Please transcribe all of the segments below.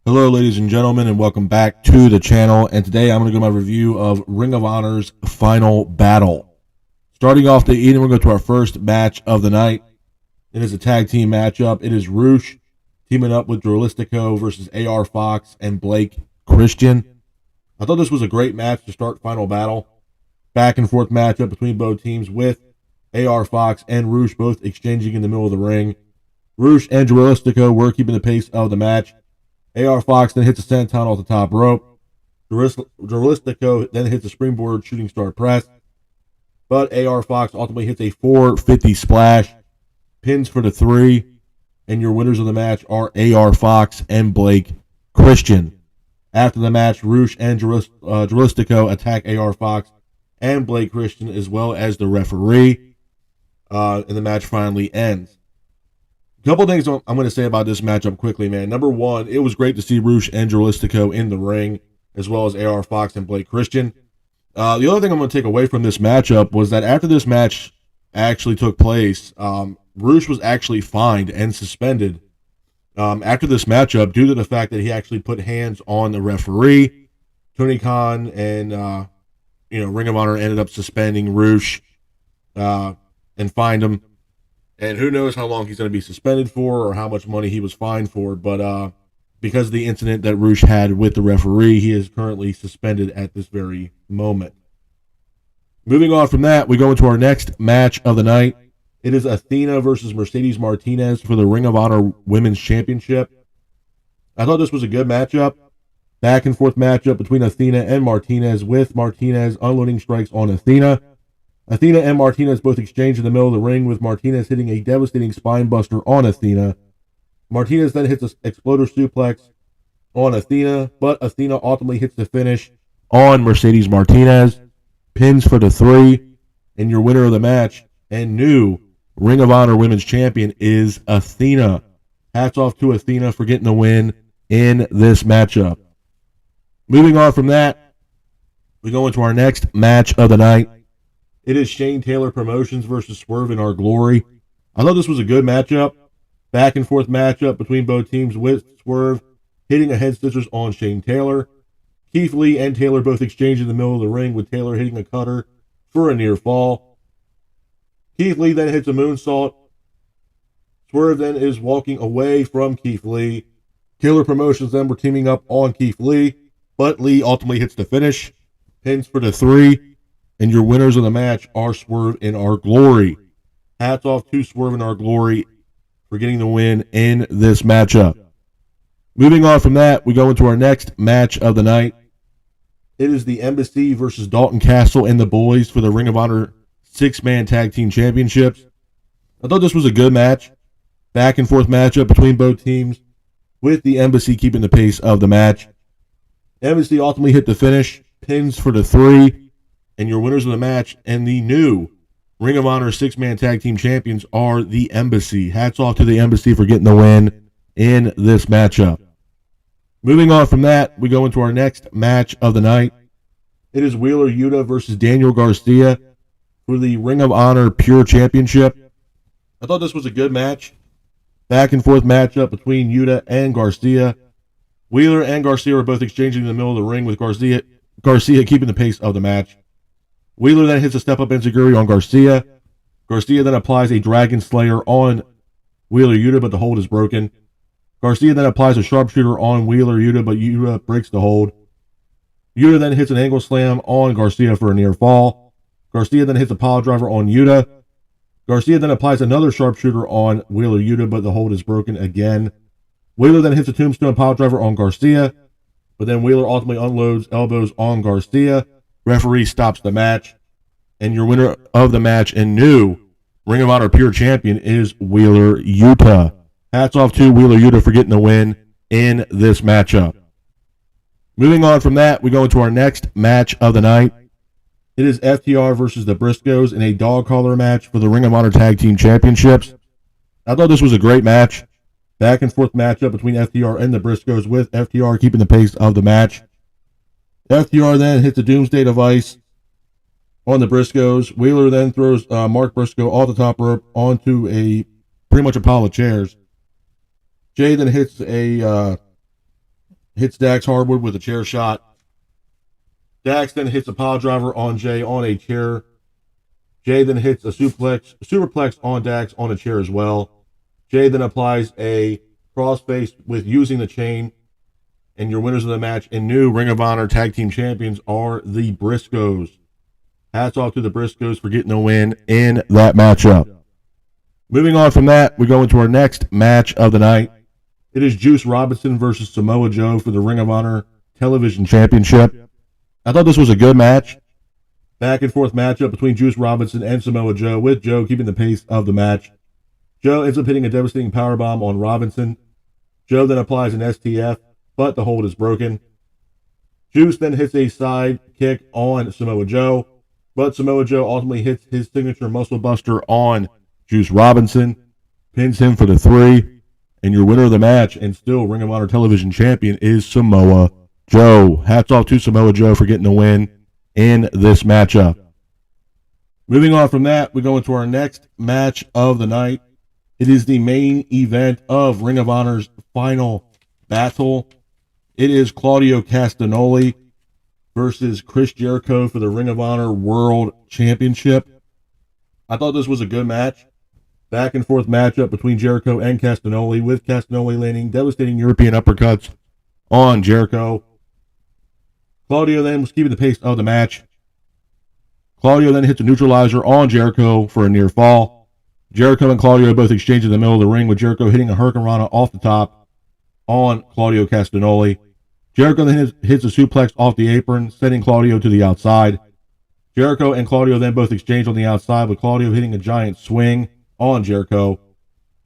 Hello, ladies and gentlemen, and welcome back to the channel. And today I'm going to go my review of Ring of Honor's Final Battle. Starting off the evening, we're going to go to our first match of the night. It is a tag team matchup. It is Rush teaming up with Dralistico versus AR Fox and Blake Christian. I thought this was a great match to start Final Battle. Back and forth matchup between both teams with AR Fox and Rush both exchanging in the middle of the ring. Rush and Dralistico were keeping the pace of the match. AR Fox then hits a senton off the top rope. Dralistico then hits a springboard shooting star press. But AR Fox ultimately hits a 450 splash, pins for the 3, and your winners of the match are AR Fox and Blake Christian. After the match, Rush and Dralistico attack AR Fox and Blake Christian as well as the referee, and the match finally ends. A couple things I'm going to say about this matchup quickly, man. Number one, it was great to see Rush and Dralistico in the ring, as well as AR Fox and Blake Christian. The other thing I'm going to take away from this matchup was that after this match actually took place, Rush was actually fined and suspended after this matchup due to the fact that he actually put hands on the referee. Tony Khan and Ring of Honor ended up suspending Rush and fined him. And who knows how long he's going to be suspended for or how much money he was fined for. But because of the incident that Rush had with the referee, he is currently suspended at this very moment. Moving on from that, we go into our next match of the night. It is Athena versus Mercedes Martinez for the Ring of Honor Women's Championship. I thought this was a good matchup. Back and forth matchup between Athena and Martinez, with Martinez unloading strikes on Athena. Athena and Martinez both exchange in the middle of the ring, with Martinez hitting a devastating spine buster on Athena. Martinez then hits an exploder suplex on Athena, but Athena ultimately hits the finish on Mercedes Martinez, pins for the 3, and your winner of the match and new Ring of Honor Women's Champion is Athena. Hats off to Athena for getting the win in this matchup. Moving on from that, we go into our next match of the night. It is Shane Taylor Promotions versus Swerve in Our Glory. I thought this was a good matchup. Back and forth matchup between both teams, with Swerve hitting a head scissors on Shane Taylor. Keith Lee and Taylor both exchange in the middle of the ring, with Taylor hitting a cutter for a near fall. Keith Lee then hits a moonsault. Swerve then is walking away from Keith Lee. Taylor Promotions then were teaming up on Keith Lee, but Lee ultimately hits the finish, pins for the 3. And your winners of the match are Swerve in Our Glory. Hats off to Swerve in Our Glory for getting the win in this matchup. Moving on from that, we go into our next match of the night. It is the Embassy versus Dalton Castle and the Boys for the Ring of Honor 6-Man Tag Team Championships. I thought this was a good match. Back and forth matchup between both teams, with the Embassy keeping the pace of the match. Embassy ultimately hit the finish, pins for the 3. And your winners of the match and the new Ring of Honor 6-Man Tag Team Champions are the Embassy. Hats off to the Embassy for getting the win in this matchup. Moving on from that, we go into our next match of the night. It is Wheeler Yuta versus Daniel Garcia for the Ring of Honor Pure Championship. I thought this was a good match. Back and forth matchup between Yuta and Garcia. Wheeler and Garcia are both exchanging in the middle of the ring, with Garcia keeping the pace of the match. Wheeler then hits a step-up enziguri on Garcia. Garcia then applies a Dragon Slayer on Wheeler Yuta, but the hold is broken. Garcia then applies a sharpshooter on Wheeler Yuta, but Yuta breaks the hold. Yuta then hits an angle slam on Garcia for a near fall. Garcia then hits a pile driver on Yuta. Garcia then applies another sharpshooter on Wheeler Yuta, but the hold is broken again. Wheeler then hits a tombstone pile driver on Garcia, but then Wheeler ultimately unloads elbows on Garcia. Referee stops the match, and your winner of the match and new Ring of Honor Pure Champion is Wheeler Yuta. Hats off to Wheeler Yuta for getting the win in this matchup. Moving on from that, we go into our next match of the night. It is FTR versus the Briscoes in a dog collar match for the Ring of Honor Tag Team Championships. I thought this was a great match. Back and forth matchup between FTR and the Briscoes, with FTR keeping the pace of the match. FTR then hits a Doomsday Device on the Briscoes. Wheeler then throws Mark Briscoe off the top rope onto pretty much a pile of chairs. Jay then hits a hits Dax Harwood with a chair shot. Dax then hits a pile driver on Jay on a chair. Jay then hits a superplex on Dax on a chair as well. Jay then applies a crossface with using the chain. And your winners of the match and new Ring of Honor Tag Team Champions are the Briscoes. Hats off to the Briscoes for getting the win in that matchup. Moving on from that, we go into our next match of the night. It is Juice Robinson versus Samoa Joe for the Ring of Honor Television Championship. I thought this was a good match. Back and forth matchup between Juice Robinson and Samoa Joe, with Joe keeping the pace of the match. Joe ends up hitting a devastating powerbomb on Robinson. Joe then applies an STF, but the hold is broken. Juice then hits a side kick on Samoa Joe, but Samoa Joe ultimately hits his signature muscle buster on Juice Robinson, pins him for the 3, and your winner of the match and still Ring of Honor Television Champion is Samoa Joe. Hats off to Samoa Joe for getting the win in this matchup. Moving on from that, we go into our next match of the night. It is the main event of Ring of Honor's final battle. It is Claudio Castagnoli versus Chris Jericho for the Ring of Honor World Championship. I thought this was a good match. Back and forth matchup between Jericho and Castagnoli, with Castagnoli landing devastating European uppercuts on Jericho. Claudio then was keeping the pace of the match. Claudio then hits a neutralizer on Jericho for a near fall. Jericho and Claudio both exchange in the middle of the ring, with Jericho hitting a Hurricanrana off the top on Claudio Castagnoli. Jericho then hits a suplex off the apron, sending Claudio to the outside. Jericho and Claudio then both exchange on the outside, with Claudio hitting a giant swing on Jericho.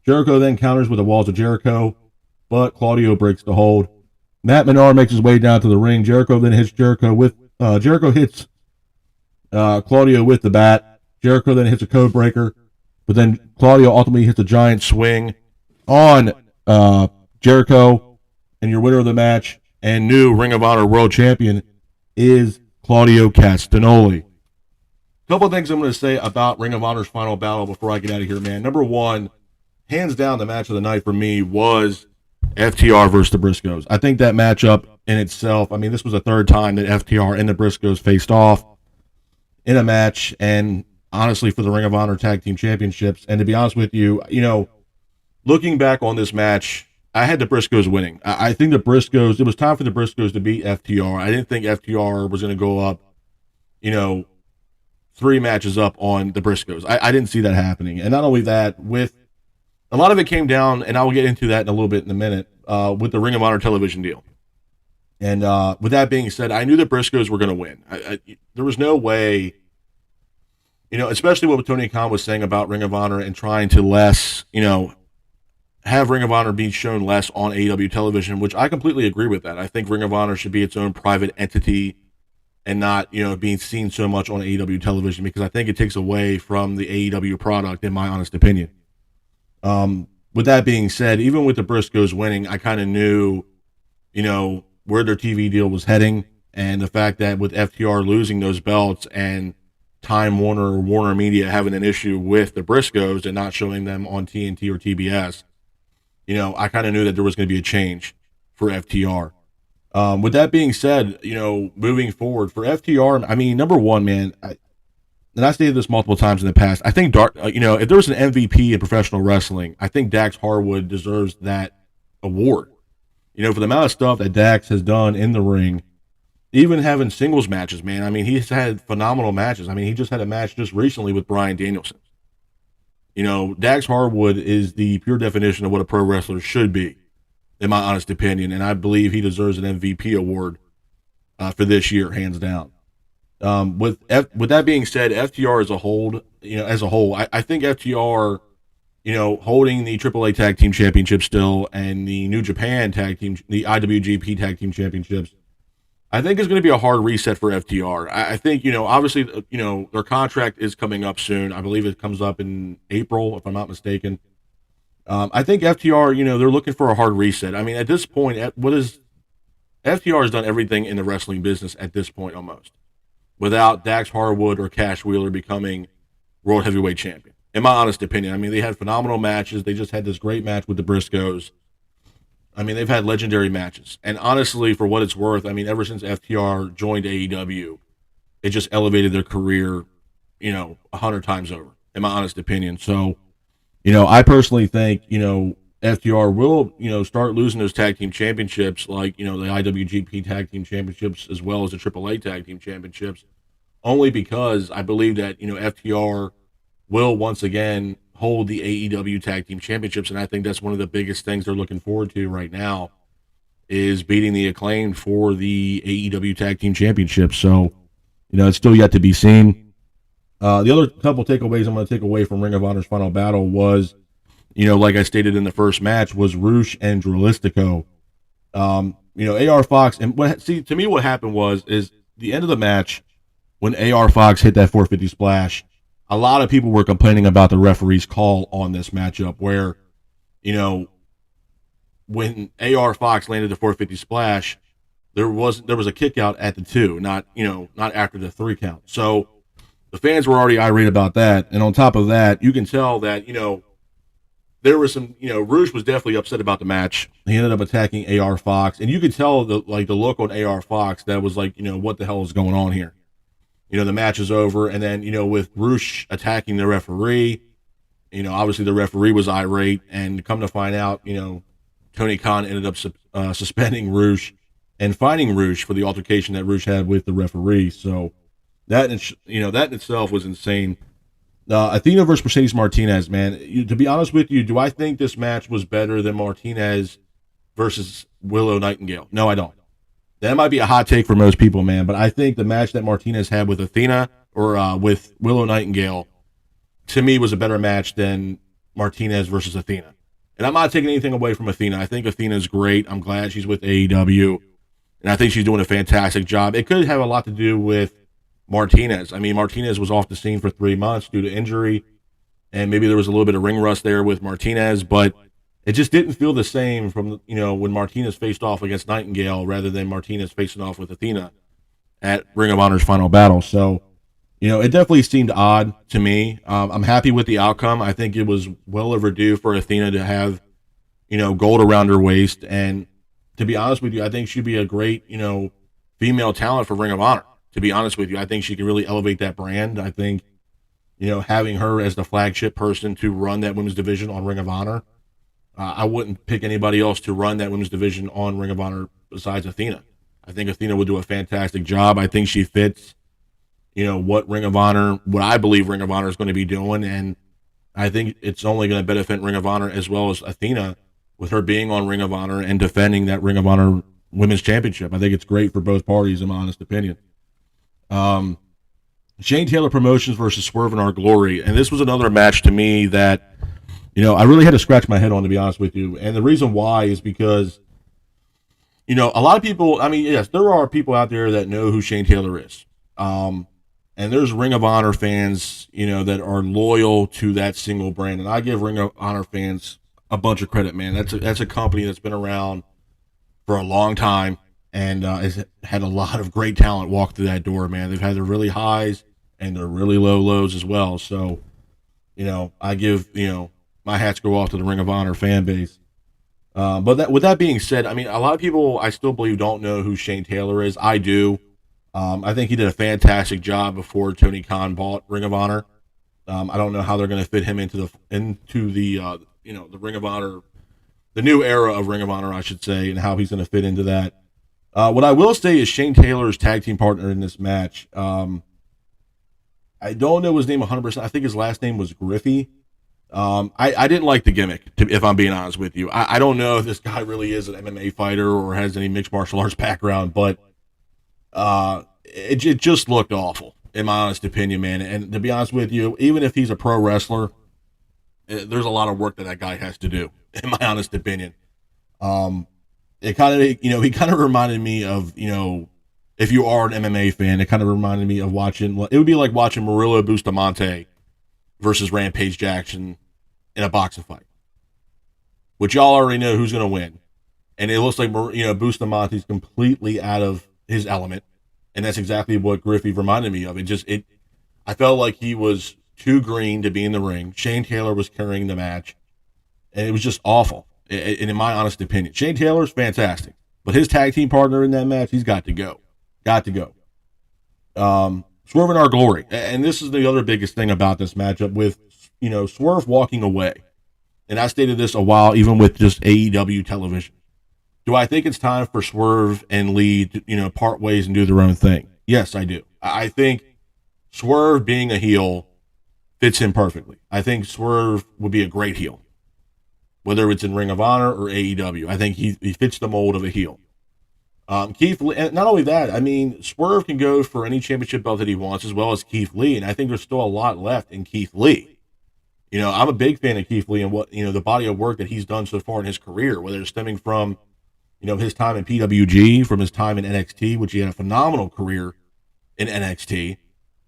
Jericho then counters with the walls of Jericho, but Claudio breaks the hold. Matt Menard makes his way down to the ring. Jericho then hits Claudio with the bat. Jericho then hits a code breaker, but then Claudio ultimately hits a giant swing on Jericho, and your winner of the match and new Ring of Honor World Champion is Claudio Castagnoli. A couple of things I'm going to say about Ring of Honor's final battle before I get out of here, man. Number one, hands down, the match of the night for me was FTR versus the Briscoes. I think that matchup in itself, I mean, this was the third time that FTR and the Briscoes faced off in a match, and honestly, for the Ring of Honor Tag Team Championships. And to be honest with you, looking back on this match, I had the Briscoes winning. I think the Briscoes, it was time for the Briscoes to beat FTR. I didn't think FTR was going to go up, 3 matches up on the Briscoes. I didn't see that happening. And not only that, with a lot of it came down, and I will get into that in a little bit in a minute, with the Ring of Honor television deal. And with that being said, I knew the Briscoes were going to win. There was no way, especially what Tony Khan was saying about Ring of Honor and trying to less, have Ring of Honor be shown less on AEW television, which I completely agree with that. I think Ring of Honor should be its own private entity and not, being seen so much on AEW television, because I think it takes away from the AEW product, in my honest opinion. With that being said, even with the Briscoes winning, I kind of knew, where their TV deal was heading, and the fact that with FTR losing those belts and Time Warner or Warner Media having an issue with the Briscoes and not showing them on TNT or TBS, I kind of knew that there was going to be a change for FTR. With that being said, moving forward for FTR, I mean, number one, man, and I stated this multiple times in the past, I think, if there was an MVP in professional wrestling, I think Dax Harwood deserves that award. For the amount of stuff that Dax has done in the ring, even having singles matches, man. I mean, he's had phenomenal matches. I mean, he just had a match just recently with Bryan Danielson. Dax Harwood is the pure definition of what a pro wrestler should be, in my honest opinion, and I believe he deserves an MVP award for this year, hands down. With that being said, FTR as a whole, I think FTR, holding the AAA Tag Team Championship still and the New Japan Tag Team, the IWGP Tag Team Championships, I think is going to be a hard reset for FTR. I think, obviously, their contract is coming up soon. I believe it comes up in April, if I'm not mistaken. I think FTR, they're looking for a hard reset. I mean, at this point, FTR has done everything in the wrestling business at this point almost, without Dax Harwood or Cash Wheeler becoming World Heavyweight Champion. In my honest opinion, I mean, they had phenomenal matches. They just had this great match with the Briscoes. I mean, they've had legendary matches. And honestly, for what it's worth, I mean, ever since FTR joined AEW, it just elevated their career, 100 times over, in my honest opinion. So, I personally think, FTR will, start losing those tag team championships, like, the IWGP tag team championships, as well as the AAA tag team championships, only because I believe that, FTR will once again hold the AEW tag team championships. And I think that's one of the biggest things they're looking forward to right now is beating the Acclaimed for the AEW tag team championships. So, it's still yet to be seen. The other couple takeaways I'm going to take away from Ring of Honor's final battle was, like I stated in the first match, was Rush and Dralistico. AR Fox, and to me what happened is the end of the match when AR Fox hit that 450 splash, a lot of people were complaining about the referee's call on this matchup where, when AR Fox landed the 450 splash, there was a kick out at the 2, not after the 3 count. So the fans were already irate about that. And on top of that, you can tell that, there was some, Rush was definitely upset about the match. He ended up attacking AR Fox, and you could tell the look on AR Fox that was like, what the hell is going on here? The match is over, and then, with Rush attacking the referee, obviously the referee was irate, and come to find out, Tony Khan ended up suspending Rush and fining Rush for the altercation that Rush had with the referee. So that in itself was insane. Athena versus Mercedes Martinez, man. To be honest with you, do I think this match was better than Martinez versus Willow Nightingale? No, I don't. That might be a hot take for most people, man, but I think the match that Martinez had with Athena or with Willow Nightingale, to me, was a better match than Martinez versus Athena. And I'm not taking anything away from Athena. I think Athena's great. I'm glad she's with AEW, and I think she's doing a fantastic job. It could have a lot to do with Martinez. I mean, Martinez was off the scene for 3 months due to injury, and maybe there was a little bit of ring rust there with Martinez, but it just didn't feel the same from, when Martinez faced off against Nightingale rather than Martinez facing off with Athena at Ring of Honor's final battle. So, it definitely seemed odd to me. I'm happy with the outcome. I think it was well overdue for Athena to have, gold around her waist. And to be honest with you, I think she'd be a great, female talent for Ring of Honor. To be honest with you, I think she can really elevate that brand. I think, having her as the flagship person to run that women's division on Ring of Honor, I wouldn't pick anybody else to run that women's division on Ring of Honor besides Athena. I think Athena would do a fantastic job. I think she fits, what I believe Ring of Honor is going to be doing. And I think it's only going to benefit Ring of Honor as well as Athena with her being on Ring of Honor and defending that Ring of Honor women's championship. I think it's great for both parties, in my honest opinion. Shane Taylor Promotions versus Swerve in Our Glory. And this was another match to me that, I really had to scratch my head on, to be honest with you. And the reason why is because, a lot of people, I mean, yes, there are people out there that know who Shane Taylor is. And there's Ring of Honor fans, that are loyal to that single brand. And I give Ring of Honor fans a bunch of credit, man. That's a company that's been around for a long time and has had a lot of great talent walk through that door, man. They've had their really highs and their really low lows as well. So, I give, my hats go off to the Ring of Honor fan base. But with that being said, I mean, a lot of people I still believe don't know who Shane Taylor is. I do. I think he did a fantastic job before Tony Khan bought Ring of Honor. I don't know how they're going to fit him into the the Ring of Honor, the new era of Ring of Honor, I should say, and how he's going to fit into that. What I will say is Shane Taylor's tag team partner in this match. I don't know his name 100%. I think his last name was Griffey. I didn't like the gimmick, if I'm being honest with you. I don't know if this guy really is an MMA fighter or has any mixed martial arts background, but it just looked awful, in my honest opinion, man. And to be honest with you, even if he's a pro wrestler, there's a lot of work that guy has to do, in my honest opinion. It kind of, he kind of reminded me of, if you are an MMA fan, it kind of reminded me of watching, it would be like watching Murillo Bustamante versus Rampage Jackson in a boxing fight, which y'all already know who's going to win. And it looks like, Bustamante's completely out of his element. And that's exactly what Griffey reminded me of. I felt like he was too green to be in the ring. Shane Taylor was carrying the match, and it was just awful. in my honest opinion. Shane Taylor's fantastic, but his tag team partner in that match, he's got to go. Got to go. Swerve in our glory. And this is the other biggest thing about this matchup with, Swerve walking away. And I stated this a while, even with just AEW television. Do I think it's time for Swerve and Lee to, part ways and do their own thing? Yes, I do. I think Swerve being a heel fits him perfectly. I think Swerve would be a great heel, whether it's in Ring of Honor or AEW. I think he fits the mold of a heel. Keith Lee, and not only that, I mean, Swerve can go for any championship belt that he wants, as well as Keith Lee, and I think there's still a lot left in Keith Lee. I'm a big fan of Keith Lee and what, the body of work that he's done so far in his career, whether it's stemming from, his time in PWG, from his time in NXT, which he had a phenomenal career in NXT.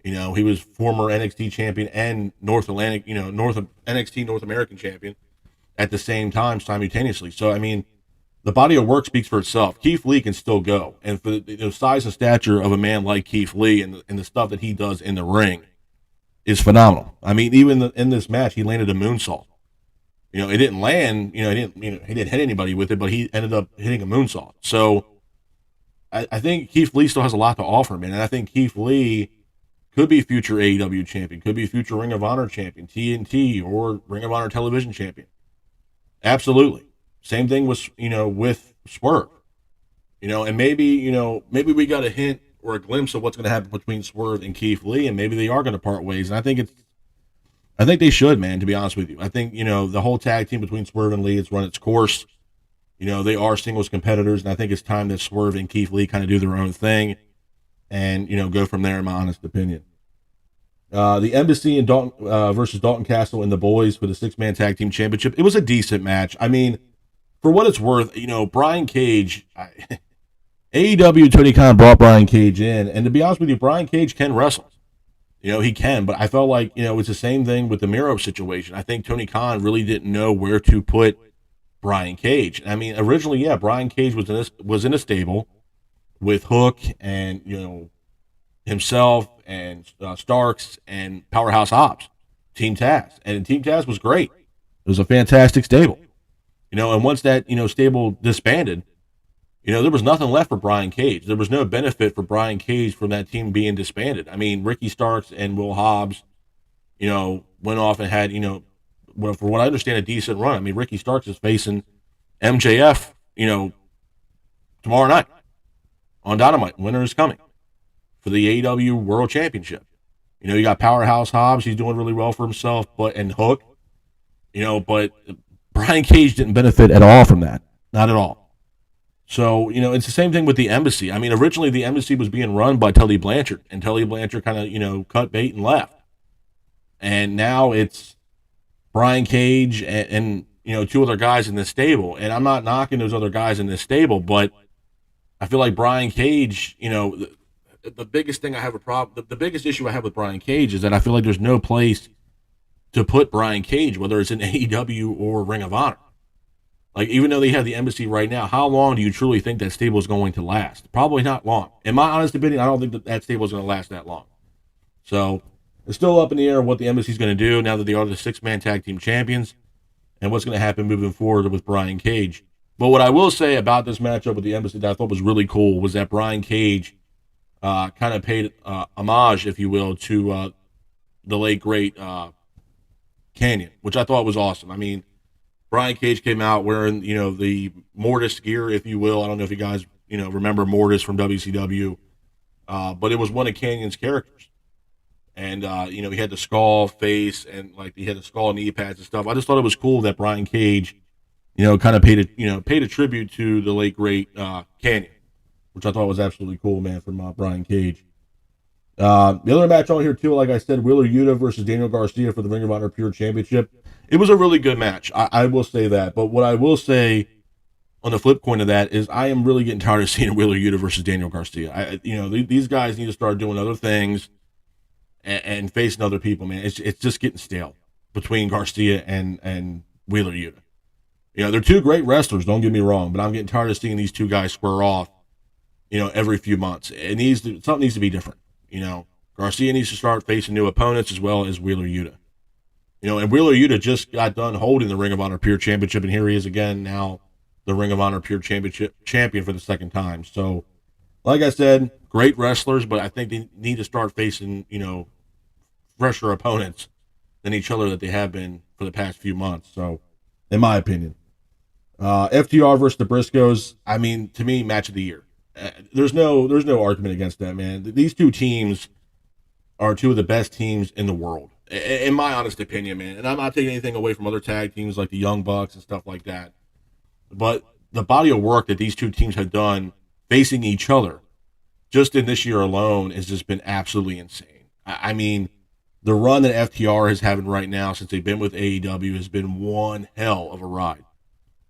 He was former NXT champion and NXT North American champion at the same time, simultaneously. So, I mean, the body of work speaks for itself. Keith Lee can still go. And for the size and stature of a man like Keith Lee and the stuff that he does in the ring is phenomenal. I mean, even in this match, he landed a moonsault. It didn't land, he didn't hit anybody with it, but he ended up hitting a moonsault. So I think Keith Lee still has a lot to offer, man. And I think Keith Lee could be future AEW champion, could be future Ring of Honor champion, TNT, or Ring of Honor television champion. Absolutely. Same thing with, with Swerve. And maybe we got a hint or a glimpse of what's going to happen between Swerve and Keith Lee, and maybe they are going to part ways. And I think they should, man, to be honest with you. I think, the whole tag team between Swerve and Lee has run its course. They are singles competitors, and I think it's time that Swerve and Keith Lee kind of do their own thing and, go from there, in my honest opinion. The Embassy and Dalton versus Dalton Castle and the Boys for the 6-man tag team championship. It was a decent match. I mean, for what it's worth, Brian Cage, AEW, Tony Khan brought Brian Cage in, and to be honest with you, Brian Cage can wrestle. He can, but I felt like, it's the same thing with the Miro situation. I think Tony Khan really didn't know where to put Brian Cage. I mean, originally, yeah, Brian Cage was in a stable with Hook and, himself and Starks and Powerhouse Hobbs, Team Taz. And Team Taz was great. It was a fantastic stable. And once that, stable disbanded, there was nothing left for Brian Cage. There was no benefit for Brian Cage from that team being disbanded. I mean, Ricky Starks and Will Hobbs, went off and had, for what I understand, a decent run. I mean, Ricky Starks is facing MJF, tomorrow night on Dynamite. Winner is coming for the AEW World Championship. You got Powerhouse Hobbs. He's doing really well for himself, and Hook, but Brian Cage didn't benefit at all from that. Not at all. So, it's the same thing with the Embassy. I mean, originally the Embassy was being run by Tully Blanchard, and Tully Blanchard kind of, cut bait and left. And now it's Brian Cage and two other guys in this stable. And I'm not knocking those other guys in this stable, but I feel like Brian Cage, the biggest thing I have the biggest issue I have with Brian Cage is that I feel like there's no place to put Brian Cage, whether it's in AEW or Ring of Honor. Like, even though they have the Embassy right now, how long do you truly think that stable is going to last? Probably not long. In my honest opinion, I don't think that stable is going to last that long. So it's still up in the air what the Embassy is going to do now that they are the 6-man tag team champions and what's going to happen moving forward with Brian Cage. But what I will say about this matchup with the Embassy that I thought was really cool was that Brian Cage kind of paid homage, if you will, to the late, great Canyon, which I thought was awesome. I mean, Brian Cage came out wearing, the Mortis gear, if you will. I don't know if you guys, remember Mortis from WCW, but it was one of Canyon's characters. And, he had the skull face and, he had the skull knee pads and stuff. I just thought it was cool that Brian Cage, kind of paid a tribute to the late, great Canyon, which I thought was absolutely cool, man, from Brian Cage. The other match on here, too, like I said, Wheeler Yuta versus Daniel Garcia for the Ring of Honor Pure Championship. It was a really good match. I will say that. But what I will say on the flip coin of that is I am really getting tired of seeing Wheeler Yuta versus Daniel Garcia. These guys need to start doing other things and facing other people, man. It's just getting stale between Garcia and Wheeler Yuta. They're two great wrestlers, don't get me wrong, but I'm getting tired of seeing these two guys square off, every few months. Something needs to be different. Garcia needs to start facing new opponents as well as Wheeler Yuta. And Wheeler Yuta just got done holding the Ring of Honor Pure Championship, and here he is again now, the Ring of Honor Pure Championship champion for the second time. So, like I said, great wrestlers, but I think they need to start facing, fresher opponents than each other that they have been for the past few months. So, in my opinion, FTR versus the Briscoes. I mean, to me, match of the year. There's no argument against that, man. These two teams are two of the best teams in the world, in my honest opinion, man. And I'm not taking anything away from other tag teams like the Young Bucks and stuff like that. But the body of work that these two teams have done facing each other just in this year alone has just been absolutely insane. I mean, the run that FTR is having right now since they've been with AEW has been one hell of a ride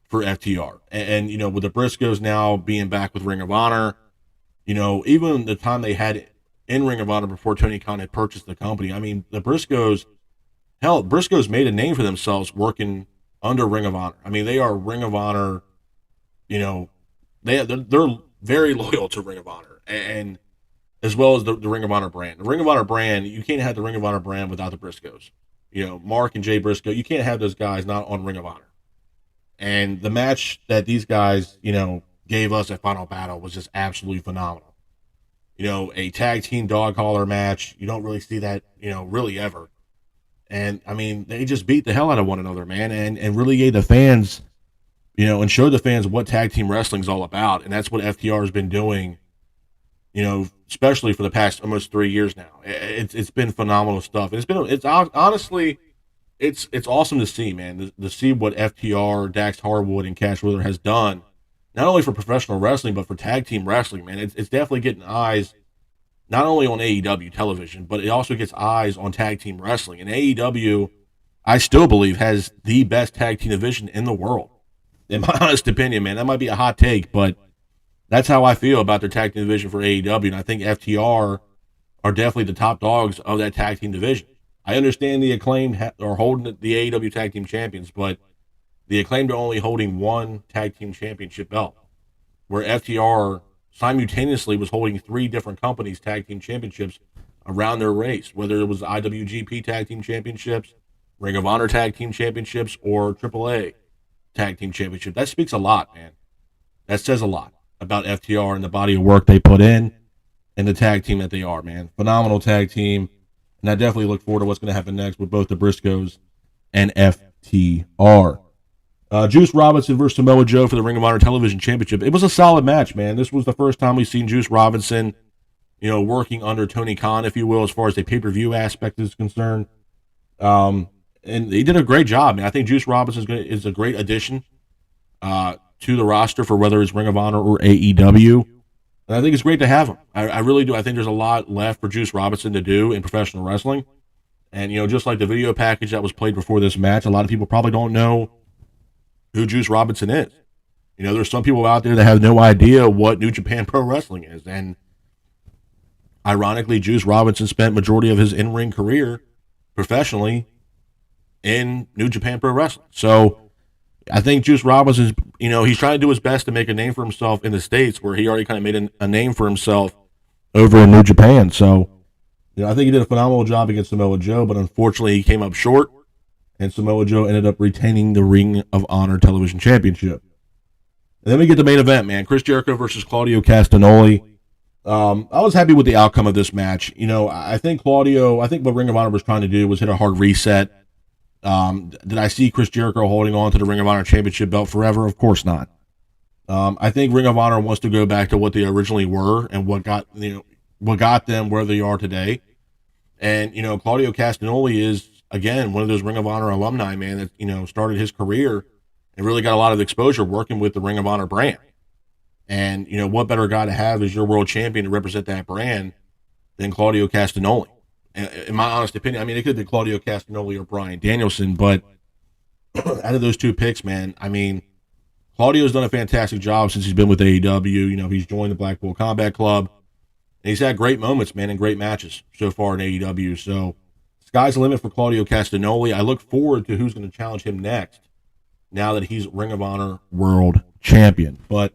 for FTR. And with the Briscoes now being back with Ring of Honor, even the time they had in Ring of Honor before Tony Khan had purchased the company, I mean, the Briscoes made a name for themselves working under Ring of Honor. I mean, they are Ring of Honor, they're very loyal to Ring of Honor, and as well as the Ring of Honor brand. The Ring of Honor brand, you can't have the Ring of Honor brand without the Briscoes. Mark and Jay Briscoe, you can't have those guys not on Ring of Honor. And the match that these guys, gave us at Final Battle was just absolutely phenomenal. A tag team dog collar match, you don't really see that, really ever. And, I mean, they just beat the hell out of one another, man, and really gave the fans, and showed the fans what tag team wrestling is all about. And that's what FTR has been doing, especially for the past almost 3 years now. It's been phenomenal stuff. It's honestly, it's awesome to see, man, to see what FTR, Dax Harwood, and Cash Wheeler has done, not only for professional wrestling, but for tag team wrestling, man. It's definitely getting eyes not only on AEW television, but it also gets eyes on tag team wrestling. And AEW, I still believe, has the best tag team division in the world. In my honest opinion, man, that might be a hot take, but that's how I feel about their tag team division for AEW. And I think FTR are definitely the top dogs of that tag team division. I understand the Acclaimed are holding the AEW tag team champions, but the Acclaimed are only holding one tag team championship belt, where FTR simultaneously was holding 3 different companies' tag team championships around their race, whether it was IWGP tag team championships, Ring of Honor tag team championships, or AAA tag team championship. That speaks a lot, man. That says a lot about FTR and the body of work they put in and the tag team that they are, man. Phenomenal tag team. And I definitely look forward to what's going to happen next with both the Briscoes and FTR. Juice Robinson versus Samoa Joe for the Ring of Honor Television Championship. It was a solid match, man. This was the first time we've seen Juice Robinson, working under Tony Khan, if you will, as far as the pay-per-view aspect is concerned. And he did a great job, man. I think Juice Robinson is a great addition to the roster for whether it's Ring of Honor or AEW. And I think it's great to have him. I really do. I think there's a lot left for Juice Robinson to do in professional wrestling. And, just like the video package that was played before this match, a lot of people probably don't know who Juice Robinson is. There's some people out there that have no idea what New Japan Pro Wrestling is. And ironically, Juice Robinson spent majority of his in-ring career professionally in New Japan Pro Wrestling. So I think Juice Robinson, he's trying to do his best to make a name for himself in the States, where he already kind of made a name for himself over in New Japan. So, I think he did a phenomenal job against Samoa Joe, but unfortunately he came up short, and Samoa Joe ended up retaining the Ring of Honor Television Championship. And then we get the main event, man. Chris Jericho versus Claudio Castagnoli. I was happy with the outcome of this match. I think what Ring of Honor was trying to do was hit a hard reset. Did I see Chris Jericho holding on to the Ring of Honor Championship belt forever? Of course not. I think Ring of Honor wants to go back to what they originally were and what got them where they are today. And, Claudio Castagnoli is, again, one of those Ring of Honor alumni, man, that, started his career and really got a lot of exposure working with the Ring of Honor brand. And, what better guy to have as your world champion to represent that brand than Claudio Castagnoli? In my honest opinion, I mean, it could be Claudio Castagnoli or Bryan Danielson, but out of those two picks, man, I mean, Claudio's done a fantastic job since he's been with AEW. He's joined the Blackpool Combat Club, and he's had great moments, man, and great matches so far in AEW. So, sky's the limit for Claudio Castagnoli. I look forward to who's going to challenge him next now that he's Ring of Honor World Champion. But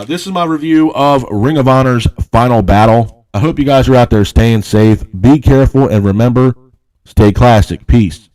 this is my review of Ring of Honor's Final Battle. I hope you guys are out there staying safe. Be careful, and remember, Stay classic. Peace.